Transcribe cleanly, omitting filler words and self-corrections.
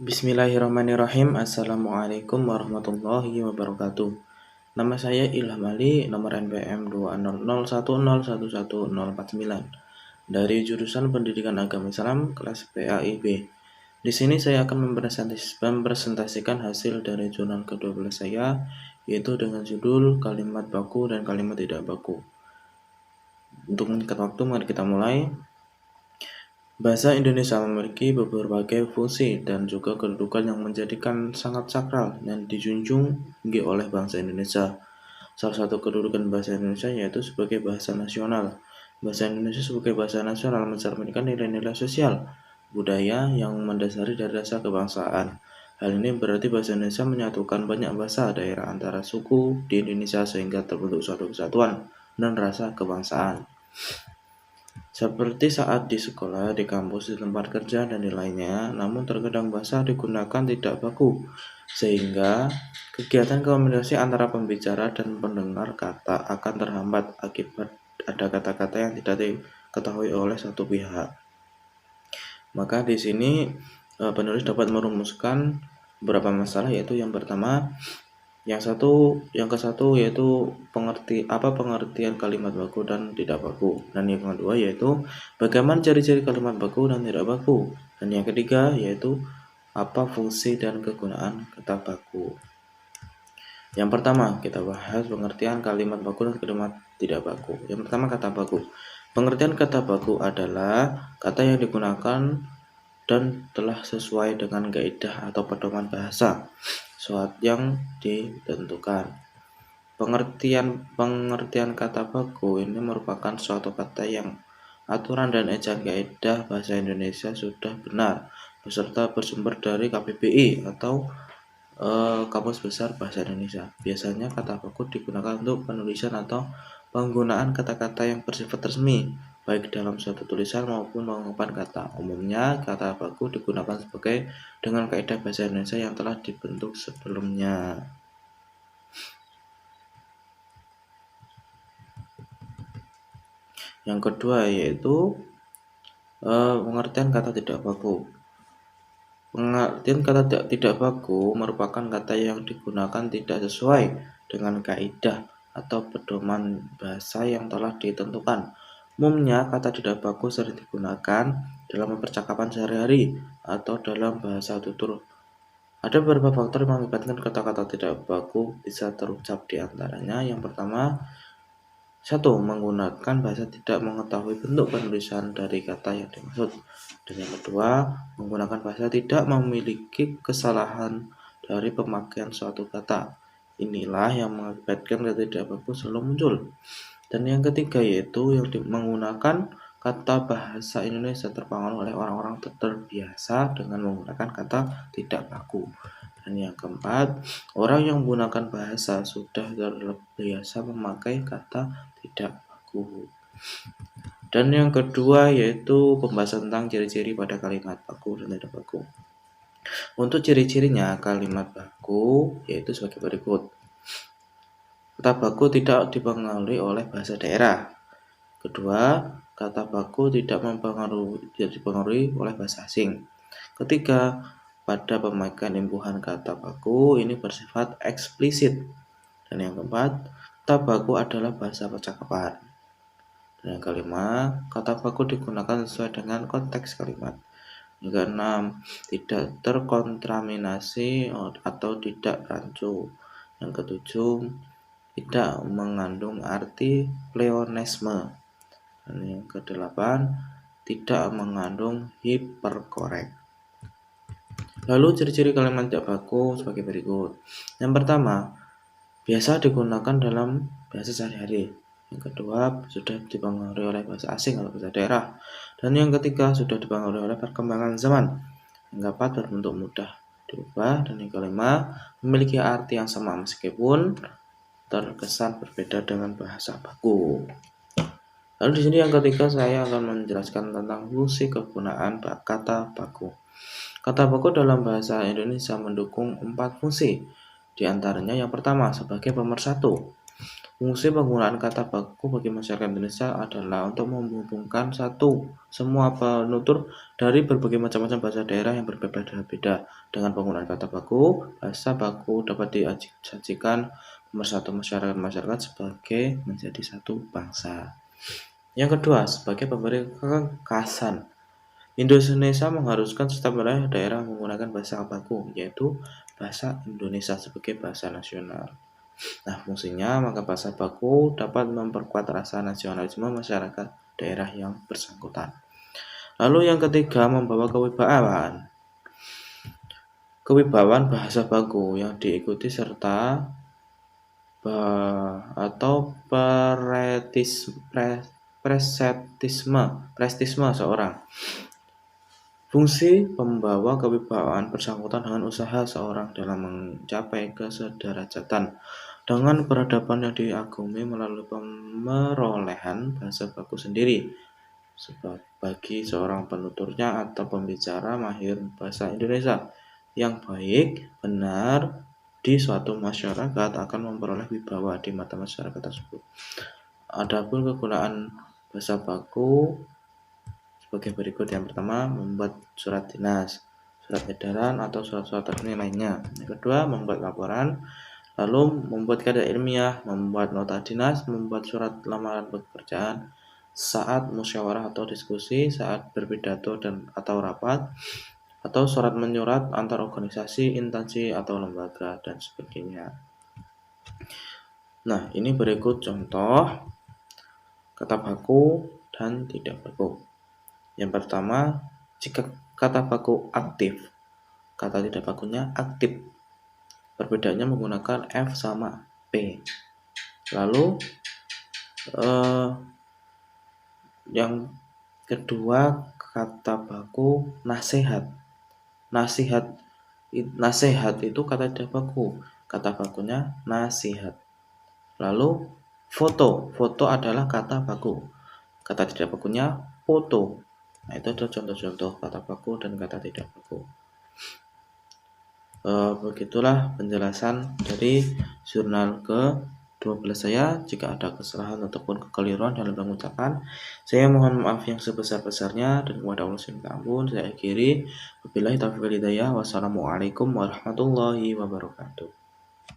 Bismillahirrahmanirrahim. Assalamualaikum warahmatullahi wabarakatuh. Nama saya Ilham Ali, nomor NPM 20001011049 dari jurusan Pendidikan Agama Islam kelas PAIB. Di sini saya akan mempresentasikan hasil dari jurnal ke-12 saya, yaitu dengan judul kalimat baku dan kalimat tidak baku. Untuk menyingkat waktu, mari kita mulai. Bahasa Indonesia memiliki berbagai fungsi dan juga kedudukan yang menjadikan sangat sakral dan dijunjung tinggi oleh bangsa Indonesia. Salah satu kedudukan bahasa Indonesia yaitu sebagai bahasa nasional. Bahasa Indonesia sebagai bahasa nasional mencerminkan nilai-nilai sosial, budaya yang mendasari dari rasa kebangsaan. Hal ini berarti bahasa Indonesia menyatukan banyak bahasa daerah antara suku di Indonesia sehingga terbentuk suatu kesatuan dan rasa kebangsaan. Seperti saat di sekolah, di kampus, di tempat kerja, dan di lainnya, namun terkadang bahasa digunakan tidak baku, sehingga kegiatan komunikasi antara pembicara dan pendengar kata akan terhambat akibat ada kata-kata yang tidak diketahui oleh satu pihak. Maka di sini penulis dapat merumuskan beberapa masalah, yaitu yang pertama, yang ke satu yaitu pengertian kalimat baku dan tidak baku, dan yang kedua yaitu bagaimana ciri-ciri kalimat baku dan tidak baku, dan yang ketiga yaitu apa fungsi dan kegunaan kata baku. Yang pertama kita bahas pengertian kalimat baku dan kalimat tidak baku. Yang pertama kata baku. Pengertian kata baku adalah kata yang digunakan dan telah sesuai dengan kaidah atau pedoman bahasa suatu yang ditentukan. Pengertian kata baku ini merupakan suatu kata yang aturan dan ejaan kaidah bahasa Indonesia sudah benar beserta bersumber dari KBBI atau Kamus Besar Bahasa Indonesia. Biasanya kata baku digunakan untuk penulisan atau penggunaan kata-kata yang bersifat resmi, baik dalam suatu tulisan maupun pengungkapan kata. Umumnya, kata baku digunakan sebagai dengan kaidah bahasa Indonesia yang telah dibentuk sebelumnya. Yang kedua yaitu pengertian kata tidak baku. Pengertian kata tidak baku merupakan kata yang digunakan tidak sesuai dengan kaidah atau pedoman bahasa yang telah ditentukan. Umumnya, kata tidak baku sering digunakan dalam percakapan sehari-hari atau dalam bahasa tutur. Ada beberapa faktor yang mengakibatkan kata-kata tidak baku bisa terucap, di antaranya yang pertama, satu, menggunakan bahasa tidak mengetahui bentuk penulisan dari kata yang dimaksud. Dan yang kedua, menggunakan bahasa tidak memiliki kesalahan dari pemakaian suatu kata. Inilah yang mengakibatkan kata tidak baku selalu muncul. Dan yang ketiga yaitu yang menggunakan kata bahasa Indonesia terpengaruh oleh orang-orang terbiasa dengan menggunakan kata tidak baku. Dan yang keempat, orang yang menggunakan bahasa sudah terbiasa memakai kata tidak baku. Dan yang kedua yaitu pembahasan tentang ciri-ciri pada kalimat baku dan tidak baku. Untuk ciri-cirinya kalimat baku yaitu sebagai berikut. Kata baku tidak dipengaruhi oleh bahasa daerah. Kedua, kata baku tidak dipengaruhi oleh bahasa asing. Ketiga, pada pemakaian imbuhan kata baku ini bersifat eksplisit. Dan yang keempat, kata baku adalah bahasa percakapan. Dan yang kelima, kata baku digunakan sesuai dengan konteks kalimat. Yang keenam, tidak terkontaminasi atau tidak rancu. Yang ketujuh, tidak mengandung arti pleonasme. Dan yang kedelapan, tidak mengandung hiperkorek. Lalu ciri-ciri kalimat tidak baku sebagai berikut. Yang pertama, biasa digunakan dalam bahasa sehari-hari. Yang kedua, sudah dipengaruhi oleh bahasa asing atau bahasa daerah. Dan yang ketiga, sudah dipengaruhi oleh perkembangan zaman. Yang keempat, berbentuk mudah diubah. Dan yang kelima, memiliki arti yang sama meskipun terkesan berbeda dengan bahasa baku. Lalu di sini yang ketiga saya akan menjelaskan tentang fungsi kegunaan kata baku. Kata baku dalam bahasa Indonesia mendukung 4 fungsi. Di antaranya yang pertama sebagai pemersatu. Fungsi penggunaan kata baku bagi masyarakat Indonesia adalah untuk menghubungkan semua penutur dari berbagai macam-macam bahasa daerah yang berbeda-beda. Dengan penggunaan kata baku, bahasa baku dapat disajikan pemersatu masyarakat sebagai menjadi satu bangsa. Yang kedua, sebagai pemberi kekasan. Indonesia mengharuskan setiap wilayah daerah menggunakan bahasa baku, yaitu bahasa Indonesia sebagai bahasa nasional. Nah, fungsinya maka bahasa baku dapat memperkuat rasa nasionalisme masyarakat daerah yang bersangkutan. Lalu yang ketiga, membawa kewibawaan. Kewibawaan bahasa baku yang diikuti serta atau prestisme seorang. Fungsi pembawa kewibawaan bersangkutan dengan usaha seorang dalam mencapai kesederajatan dengan peradaban yang diagumi melalui pemerolehan bahasa baku sendiri bagi seorang penuturnya atau pembicara mahir bahasa Indonesia yang baik, benar di suatu masyarakat akan memperoleh wibawa di mata masyarakat tersebut. Adapun kegunaan bahasa baku sebagai berikut. Yang pertama, membuat surat dinas, surat edaran atau surat-surat resmi lainnya. Yang kedua, membuat laporan, lalu membuat karya ilmiah, membuat nota dinas, membuat surat lamaran pekerjaan, saat musyawarah atau diskusi, saat berpidato atau rapat, atau surat menyurat antar organisasi, instansi atau lembaga dan sebagainya. Nah, ini berikut contoh kata baku dan tidak baku. Yang pertama, jika kata baku aktif, kata tidak bakunya aktif. Perbedaannya menggunakan F sama P. Lalu yang kedua, kata baku nasihat. Nasihat itu kata tidak baku. Kata bakunya nasihat. Lalu foto adalah kata baku. Kata tidak bakunya foto. Nah, itu adalah contoh-contoh kata baku dan kata tidak baku. Begitulah penjelasan dari jurnal ke-12 saya. Jika ada kesalahan ataupun kekeliruan dalam pengucapan, saya mohon maaf yang sebesar-besarnya, dan kepada Allah saya minta ampun. Saya akhiri. Wabillahi taufiq wal hidayah. Wassalamualaikum warahmatullahi wabarakatuh.